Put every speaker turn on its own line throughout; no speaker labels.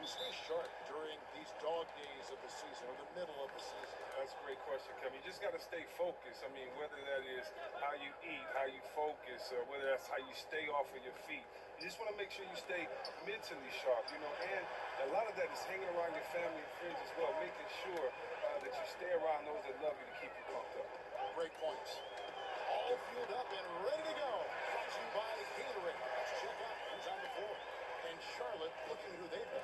you stay sharp during these dog days of the season or the middle of the season?
That's a great question, Kevin. You just got to stay focused. I mean, whether that is how you eat, how you focus, or whether that's how you stay off of your feet. You just want to make sure you stay mentally sharp, and a lot of that is hanging around your family and friends as well, making sure that you stay around those that love you to keep you pumped up.
Great points. All fueled up and ready to go. Brought to you by Gatorade. Let's check out who's on the floor. And Charlotte looking who they've got.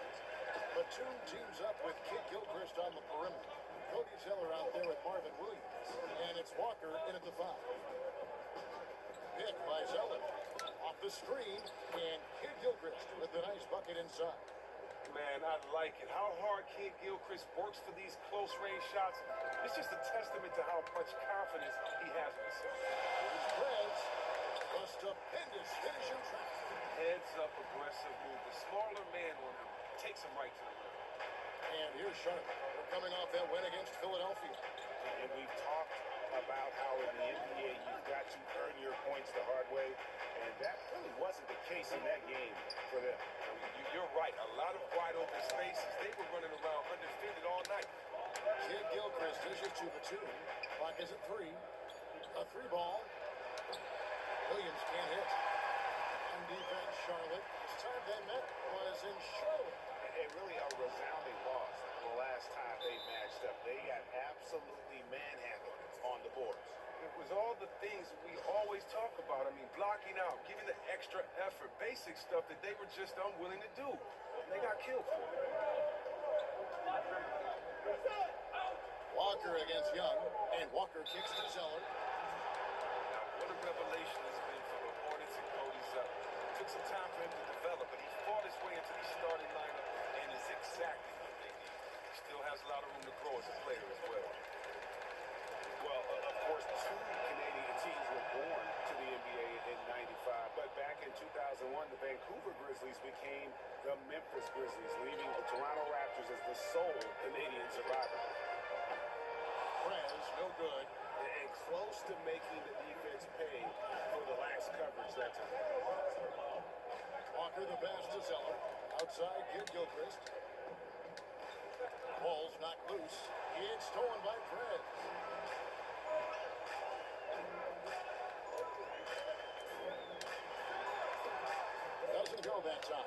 Batum teams up with Kid Gilchrist on the perimeter. Cody Zeller out there with Marvin Williams. And it's Walker in at the 5. Pick by Zeller. Off the screen. And Kid Gilchrist with the nice bucket inside.
Man, I like it. How hard Kid Gilchrist works for these close-range shots. It's just a testament to how much confidence he has in himself.
Here's Prez. A stupendous finish in traffic.
Heads-up aggressive move. The smaller man on him takes him right to the rim.
And here's Charlotte. They're coming off that win against Philadelphia.
And we've talked about how in the NBA you've got to earn your points the hard way. And that really wasn't the case in that game for them.
You're right. A lot of wide open spaces. They were running around undefended all night.
Kid Gilchrist dishes to Batum. Clock is at 3. A 3 ball. Williams can't hit. On defense, Charlotte. This time they met was in Charlotte.
And really a resounding loss the last time they matched up. They got absolutely manhandled on the boards.
It was all the things we always talk about. I mean, blocking out, giving the extra effort, basic stuff that they were just unwilling to do. And they got killed for it.
Walker against Young, and Walker kicks to Zeller.
Now, what a revelation it's been for the Hornets and Cody Zeller. It took some time for him to develop, but he fought his way into the starting lineup and is exactly what they need. He still has a lot of room to grow as a player as well.
Well, of course, 2 Canadian teams were born to the NBA in '95, but back in 2001, the Vancouver Grizzlies became the Memphis Grizzlies, leaving the Toronto Raptors as the sole Canadian survivor.
Prez, no good.
And close to making the defense pay for the lax coverage that time.
Walker the pass to Zeller. Outside, Kid Gilchrist. Ball's knocked loose. It's stolen by Prez. Doesn't go that time.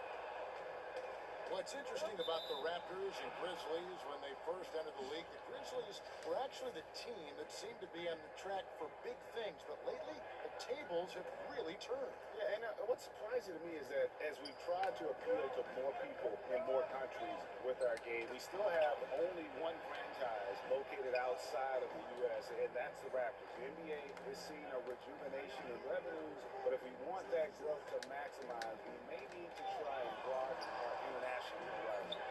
What's interesting about the Raptors and Grizzlies when they first entered the league, the Grizzlies were actually the team that seemed to be on the track for big things, but lately the tables have really turned.
Yeah, and what's surprising to me is that as we've tried to appeal to more people in more countries with our game, we still have only one franchise located outside of the U.S., and that's the Raptors. The NBA is seeing a rejuvenation in revenues, but if we want that growth to maximize, we may need to try and broaden our international horizon.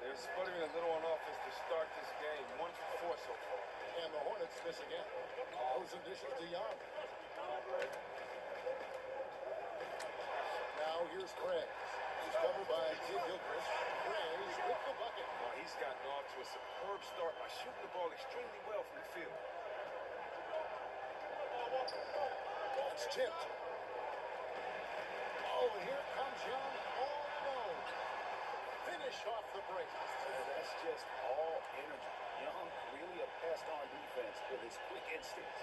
They're sputtering a little on offense to start this game. 1 for 4 so far.
And the Hornets miss again. Those additions to Young. Now here's Prez. He's covered by Kid Gilchrist. Prez with the bucket.
Well, he's gotten off to a superb start by shooting the ball extremely well from the field.
It's tipped. Oh, and here comes Young all alone. Finish off the break.
That's just all energy. Young, really a pest on defense with his quick instincts.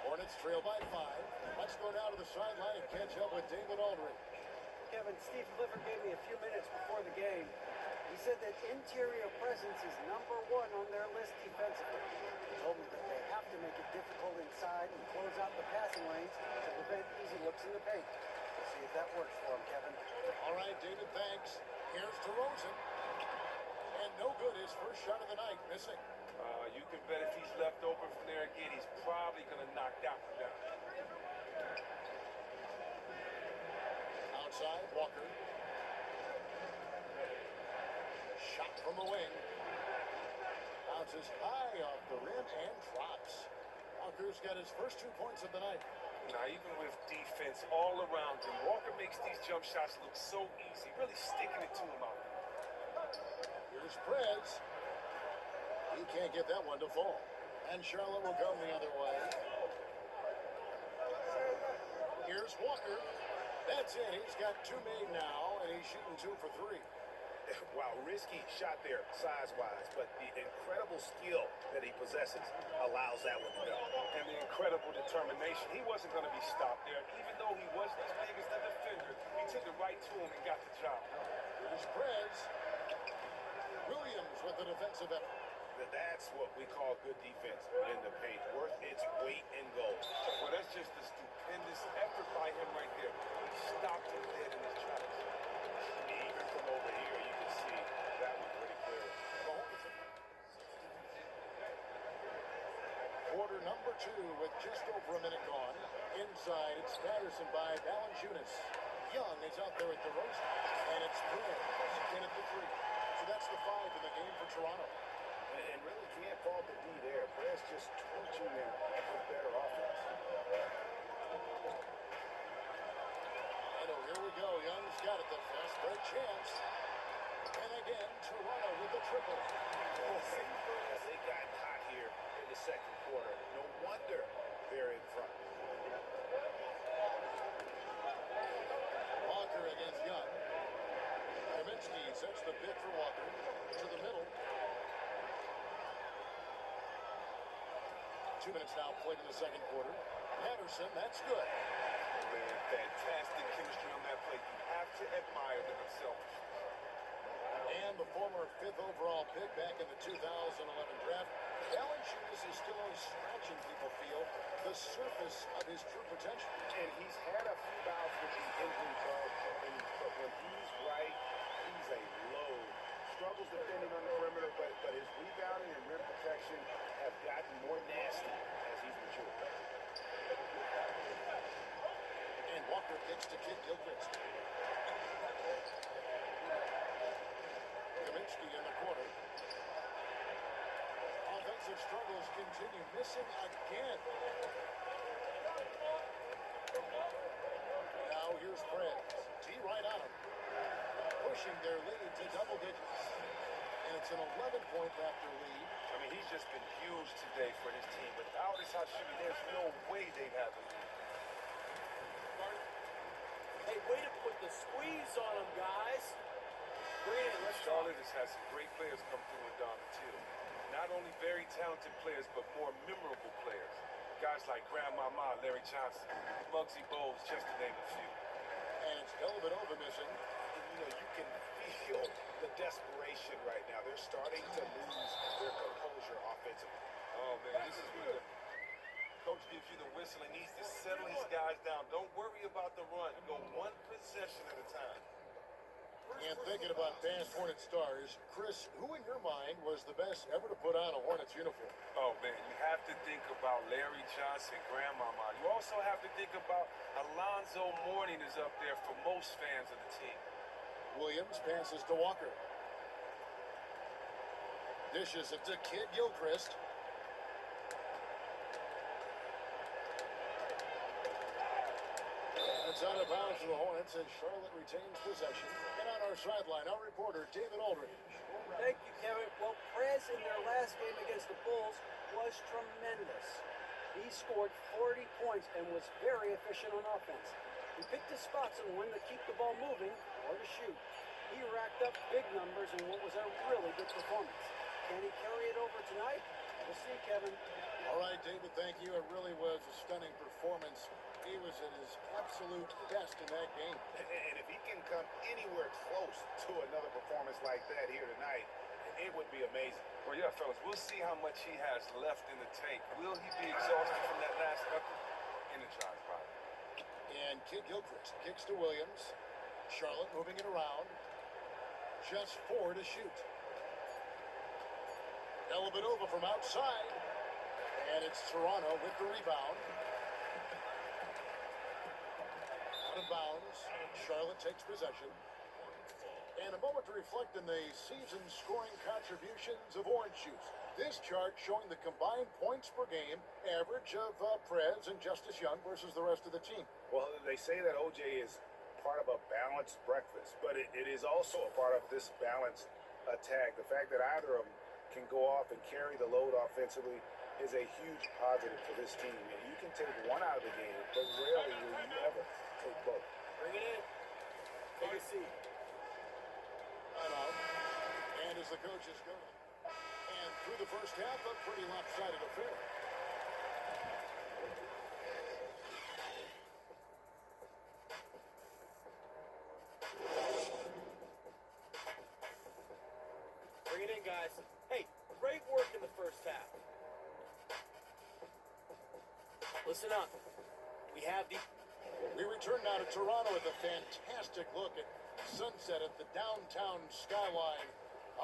Hornets trail by 5. Let's go down to the sideline and catch up with David Aldridge.
Kevin, Steve Clifford gave me a few minutes before the game. He said that interior presence is #1 on their list defensively. He told me that they have to make it difficult inside and close out the passing lanes to prevent easy looks in the paint. We'll see if that works for him, Kevin.
All right, David, thanks. Here's DeRozan. And no good. His first shot of the night, missing.
You can bet if he's left open from there again, he's probably going to knock that one down.
Outside, Walker. Shot from the wing. Bounces high off the rim and drops. Walker's got his first 2 points of the night.
Now, even with defense all around him, Walker makes these jump shots look so easy, really sticking it to him out there.
Here's Prez. He can't get that one to fall. And Charlotte will come the other way. Here's Walker. That's it. He's got 2 made now, and he's shooting 2 for 3.
Wow, risky shot there size-wise, but the incredible skill that he possesses allows that one to go.
And the incredible determination. He wasn't going to be stopped there. Even though he wasn't as big as the defender, he took it right to him and got the job.
Here's Prez. Williams with the defensive effort.
That's what we call good defense in the paint. Worth its weight in gold.
Well, that's just a stupendous effort by him right there. He stopped him dead in his tracks.
Even from over here, you can see that one pretty clear.
Quarter number 2 with just over a minute gone. Inside, it's Patterson by Valanciunas. Young is out there at the roast, and it's Prez in at the 3. So that's the 5 in the game for Toronto.
And really can't fault the D there. Prez just torching them with better offense.
And oh, here we go. Young's got it. The fast break chance. And again, Toronto with the triple.
They got hot here in the second quarter. No wonder they're in front.
Walker against Young. Kaminsky sets the pick for Walker to the middle. 2 minutes now played in the second quarter. Patterson, that's good.
Man, fantastic chemistry on that play. You have to admire the unselfishness.
And the former 5th overall pick back in the 2011 draft, Valanciunas is still scratching, people feel, the surface of his true potential.
And he's had a few bouts with the injury bug, but when he's right, he's a load. Struggles defending on the perimeter, but his rebounding and rim protection have gotten more nasty as he's matured.
And Walker kicks to Kid Gilchrist. Kaminsky in the corner. Offensive struggles continue. Missing again. Now here's Prez. T right on him. Pushing their lead to double digits. And it's an 11-point Raptor lead.
I mean, he's just been huge today for his team. Without his hot shooting, there's no way they'd have him.
Hey, way to put the squeeze on them, guys. Bring it in, let's talk.
Charlotte has had some great players come through in Donovan too. Not only very talented players, but more memorable players. Guys like Grandmama, Larry Johnson, Muggsy Bogues, just to name a few.
And it's Dellavedova missing.
You know, you can feel the desperation right now. They're starting to lose their composure offensively.
Oh man, this is where the coach gives you the whistle and needs to settle his guys down. Don't worry about the run. Go one possession at a time.
And thinking about past Hornet stars, Chris, who in your mind was the best ever to put on a Hornets uniform?
Oh man, you have to think about Larry Johnson, Grandmama. You also have to think about Alonzo Mourning is up there for most fans of the team.
Williams passes to Walker. Dishes it to Kid Gilchrist. It's out of bounds to the Hornets as Charlotte retains possession. And on our sideline, our reporter, David Aldridge.
Thank you, Kevin. Well, Prez in their last game against the Bulls was tremendous. He scored 40 points and was very efficient on offense. He picked his spots on when to keep the ball moving or to shoot. He racked up big numbers in what was a really good performance. Can he carry it over tonight? We'll see, Kevin.
All right, David, thank you. It really was a stunning performance. He was at his absolute best in that game.
And if he can come anywhere close to another performance like that here tonight, it would be amazing.
Well, yeah, fellas, we'll see how much he has left in the tank. Will he be exhausted from that last effort? Energized by it.
And Kid Gilchrist kicks to Williams. Charlotte moving it around. Just 4 to shoot. Dellavedova from outside. And it's Toronto with the rebound. Out of bounds. Charlotte takes possession. And a moment to reflect on the season scoring contributions of Orange Juice. This chart showing the combined points per game average of Prez and Justice Young versus the rest of the team.
Well, they say that OJ is part of a balanced breakfast, but it is also a part of this balanced attack. The fact that either of them can go off and carry the load offensively is a huge positive for this team. And you can take one out of the game, but rarely will you ever take both.
Bring it in. Take a seat.
Timeout. as the coaches go. And through the first half, a pretty lopsided affair.
Bring it in, guys. Hey, great work in the first half. Listen up. We have the...
We return now to Toronto with a fantastic look at sunset at the downtown skyline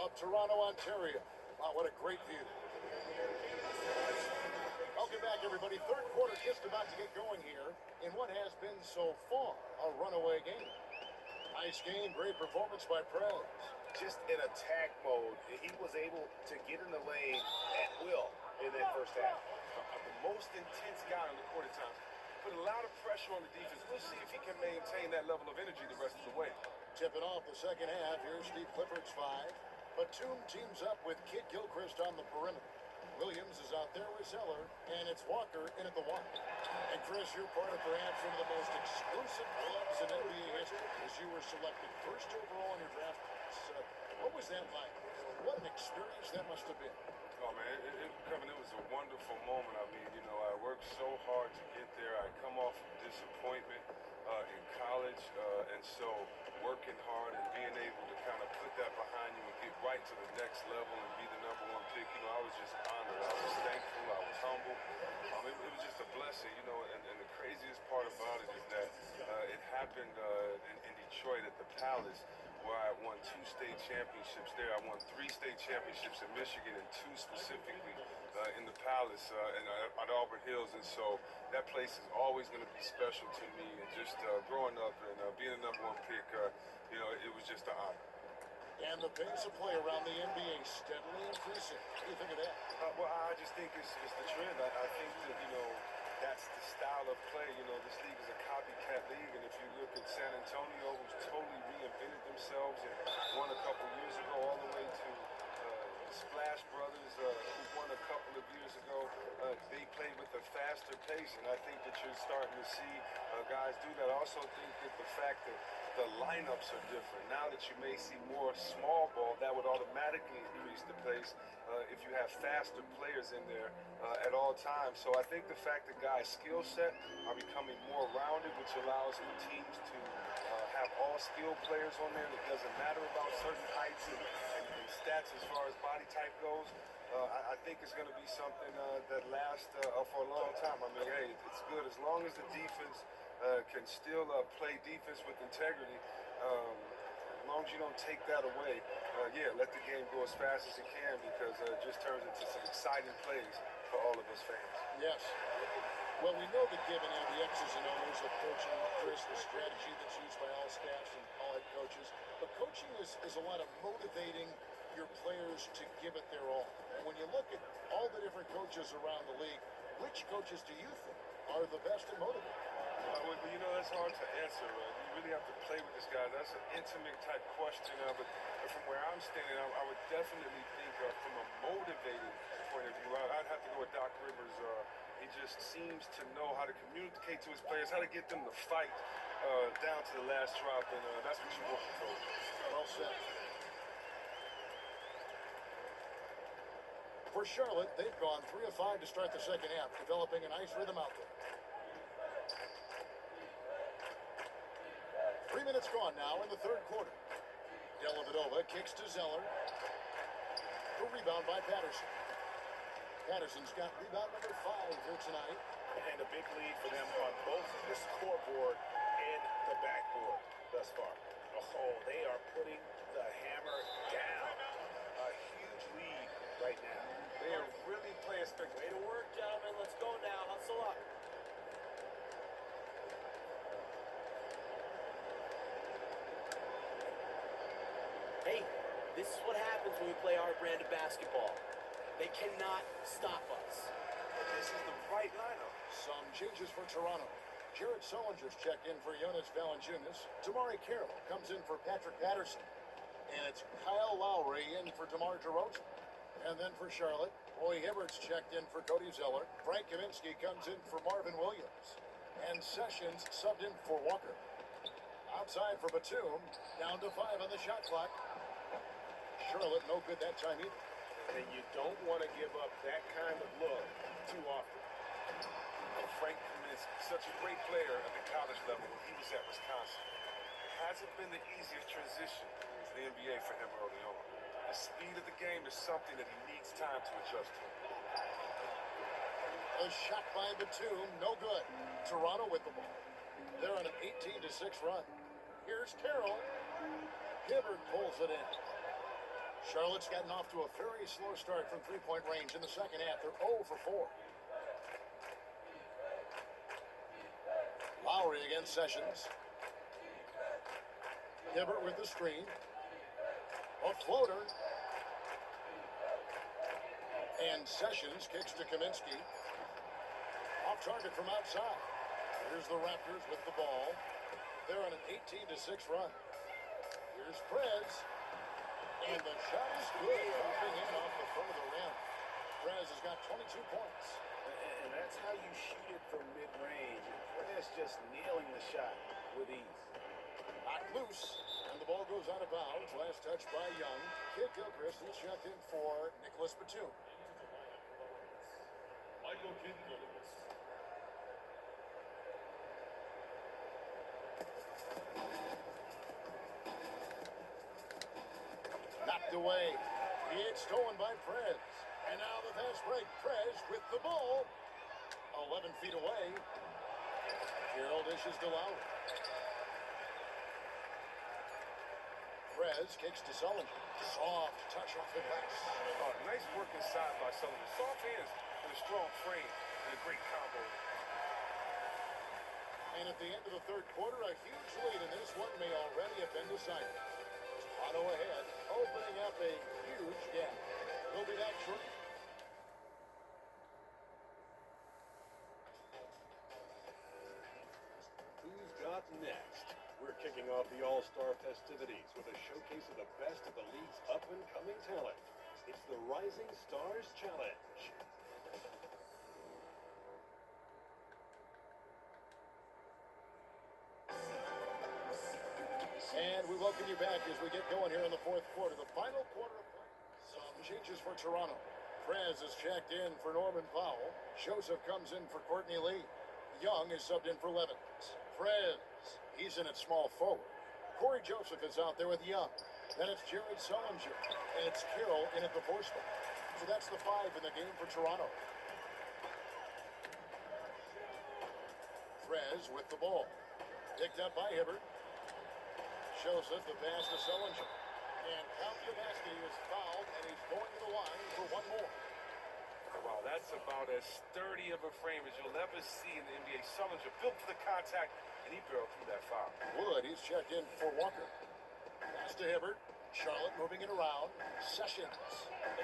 of Toronto, Ontario. Wow, what a great view. Welcome back, everybody. Third quarter just about to get going here in what has been so far a runaway game. Nice game, great performance by Prez.
Just in attack mode, he was able to get in the lane at will in that first half.
The most intense guy on the court at times. Put a lot of pressure on the defense. We'll see if he can maintain that level of energy the rest of the way.
Tipping off the second half, here's Steve Clifford's 5. Batum teams up with Kid Gilchrist on the perimeter. Williams is out there with Zeller, and it's Walker in at the 1. And Chris, you're part of perhaps one of the most exclusive clubs in NBA history as you were selected first overall in your draft class. What was that like? What an experience that must have been.
Oh man, Kevin, it was a wonderful moment. I mean, you know, I worked so hard to get there. I come off of disappointment in college, and so working hard and being able to kind of put that behind you and get right to the next level and be the #1 pick, you know, I was just honored. I was thankful. I was humble. It was just a blessing, you know, and the craziest part about it is that it happened in Detroit at the Palace, where I won 2 state championships there. I won 3 state championships in Michigan and 2 specifically in the Palace and at Auburn Hills. And so that place is always going to be special to me. And just growing up and being a #1 pick, you know, it was just an honor.
And the pace of play around the NBA steadily increasing. What do you think of that?
Well, I just think it's the trend. I think that, you know, that's the style of play. You know, this league is a copycat league, and if you look at San Antonio, who's totally reinvented themselves and won a couple years ago, all the way to the Splash Brothers, who won a couple of years ago, they play with a faster pace, and I think that you're starting to see guys do that. I also think that the fact that the lineups are different. Now that you may see more small ball, that would automatically increase the pace if you have faster players in there at all times. So I think the fact that guys' skill set are becoming more rounded, which allows the teams to have all skilled players on there. It doesn't matter about certain heights and stats as far as body type goes. I think it's going to be something that lasts for a long time. I mean, hey, it's good as long as the defense can still play defense with integrity. As long as you don't take that away, let the game go as fast as it can, because it just turns into some exciting plays for all of us fans.
Yes. Well, we know the give and have the X's and O's of coaching, Chris, the strategy that's used by all staffs and all head coaches. But coaching is a lot of motivating your players to give it their all. When you look at all the different coaches around the league, which coaches do you think are the best at motivating?
Well, you know, that's hard to answer. You really have to play with this guy. That's an intimate type question. But from where I'm standing, I would definitely think from a motivating point of view, I'd have to go with Doc Rivers. He just seems to know how to communicate to his players, how to get them to fight down to the last drop, and that's what you want to do.
Well said. For Charlotte, they've gone 3 of 5 to start the second half, developing a nice rhythm out there. 3 minutes gone now in the third quarter. Dellavedova kicks to Zeller. A rebound by Patterson. Patterson's got rebound number 5 here tonight.
And a big lead for them on both the scoreboard and the backboard thus far. Oh, they are putting the hammer down. A huge lead right now.
They are really playing spectacular.
Way to work, gentlemen. Let's go now. Hustle up. Hey, this is what happens when we play our brand of basketball. They cannot stop us.
This is the right lineup.
Some changes for Toronto. Jared Sullinger's checked in for Jonas Valanciunas. Tamari Carroll comes in for Patrick Patterson. And it's Kyle Lowry in for DeMar DeRozan. And then for Charlotte, Roy Hibbert's checked in for Cody Zeller. Frank Kaminsky comes in for Marvin Williams. And Sessions subbed in for Walker. Outside for Batum, down to 5 on the shot clock. Charlotte no good that time either.
And you don't want to give up that kind of look too often.
Frank Kaminsky, such a great player at the college level when he was at Wisconsin. It hasn't been the easiest transition to the NBA for him early on. The speed of the game is something that he needs time to adjust to.
A shot by Batum, no good. Toronto with the ball. They're on an 18-6 run. Here's Carroll. Hibbert pulls it in. Charlotte's gotten off to a very slow start from three-point range in the second half. They're 0 for 4. Lowry against Sessions. Hibbert with the screen. A floater. And Sessions kicks to Kaminsky. Off target from outside. Here's the Raptors with the ball. They're on an 18-6 run. Here's Prez. And the shot is good. Dropping in off the front of the rim. Prez has got 22 points.
And that's how you shoot it from mid-range. Prez just nailing the shot with ease.
Knocked loose. And the ball goes out of bounds. Last touch by Young. Kid Gilchrist is checked in for Nicholas Batum.
Michael Kidd-Gilchrist.
Knocked away. It's stolen by Prez. And now the fast break. Prez with the ball. 11 feet away. Carroll dishes to Lowry. Prez kicks to Sullinger. Soft touch off the glass.
Oh, nice work inside by Sullivan. Soft hands and a strong frame and a great combo.
And at the end of the third quarter, a huge lead in this one may already have been decided. Toronto ahead, opening up a huge gap. We'll be back shortly.
Who's got next? We're kicking off the All-Star festivities with a showcase of the best of the league's up-and-coming talent. It's the Rising Stars Challenge.
And we welcome you back as we get going here in the fourth quarter. The final quarter of play. Some changes for Toronto. Prez is checked in for Norman Powell. Joseph comes in for Courtney Lee. Young is subbed in for Levins. Prez, he's in at small forward. Corey Joseph is out there with Young. Then it's Jared Sullinger. And it's Carroll in at the 4 spot. So that's the 5 in the game for Toronto. Prez with the ball. Picked up by Hibbert. Joseph, the pass to Sullinger. And count the basket. He was fouled, and he's going to the line for one more.
Wow, that's about as sturdy of a frame as you'll ever see in the NBA. Sullinger built for the contact, and he barreled through that foul.
Wood, he's checked in for Walker. Pass to Hibbert. Charlotte moving it around. Sessions.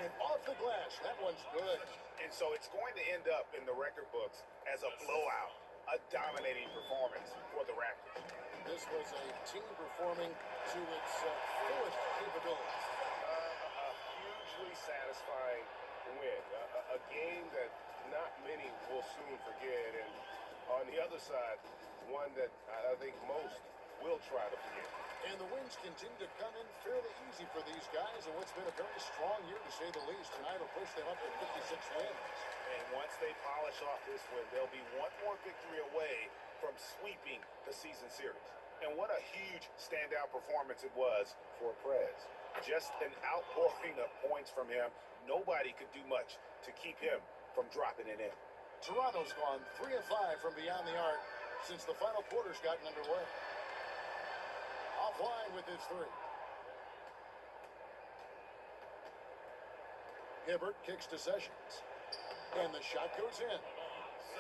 And off the glass. That one's good.
And so it's going to end up in the record books as a blowout, a dominating performance for the Raptors.
This was a team performing to its fullest capabilities.
A hugely satisfying win. A game that not many will soon forget. And on the other side, one that I think most will try to forget.
And the wins continue to come in fairly easy for these guys in what's been a very strong year, to say the least. Tonight will push them up to 56 wins.
And once they polish off this win, they'll be one more victory away from sweeping the season series. And what a huge standout performance it was for Prez. Just an outpouring of points from him. Nobody could do much to keep him from dropping it in.
Toronto's gone 3 of 5 from beyond the arc since the final quarter's gotten underway. Offline with his 3. Hibbert kicks to Sessions. And the shot goes in.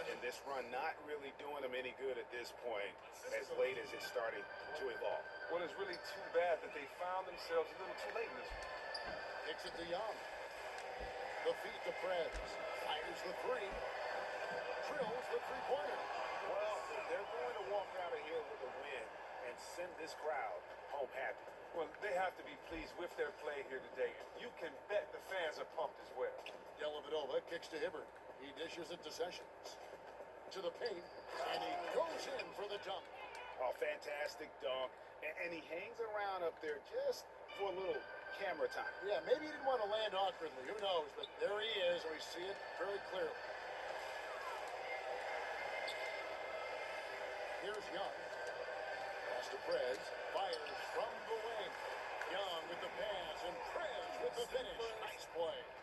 And this run not really doing them any good at this point, as late as it's starting to evolve.
Well, it's really too bad that they found themselves a little too late in this one.
Kicks it to Young. The feet to Prez. Fires the 3. Drills the 3-pointer.
Well, they're going to walk out of here with a win and send this crowd home happy.
Well, they have to be pleased with their play here today. You can bet the fans are pumped as well.
Dellavedova kicks to Hibbert. He dishes it to Sessions. To the paint, and he goes in for the dunk.
Oh, fantastic dunk. And he hangs around up there just for a little camera time.
Yeah, maybe he didn't want to land awkwardly. Who knows? But there he is. We see it very clearly. Here's Young. Pass to Prez. Fires from the wing. Young with the pass and Prez with the finish. Nice play.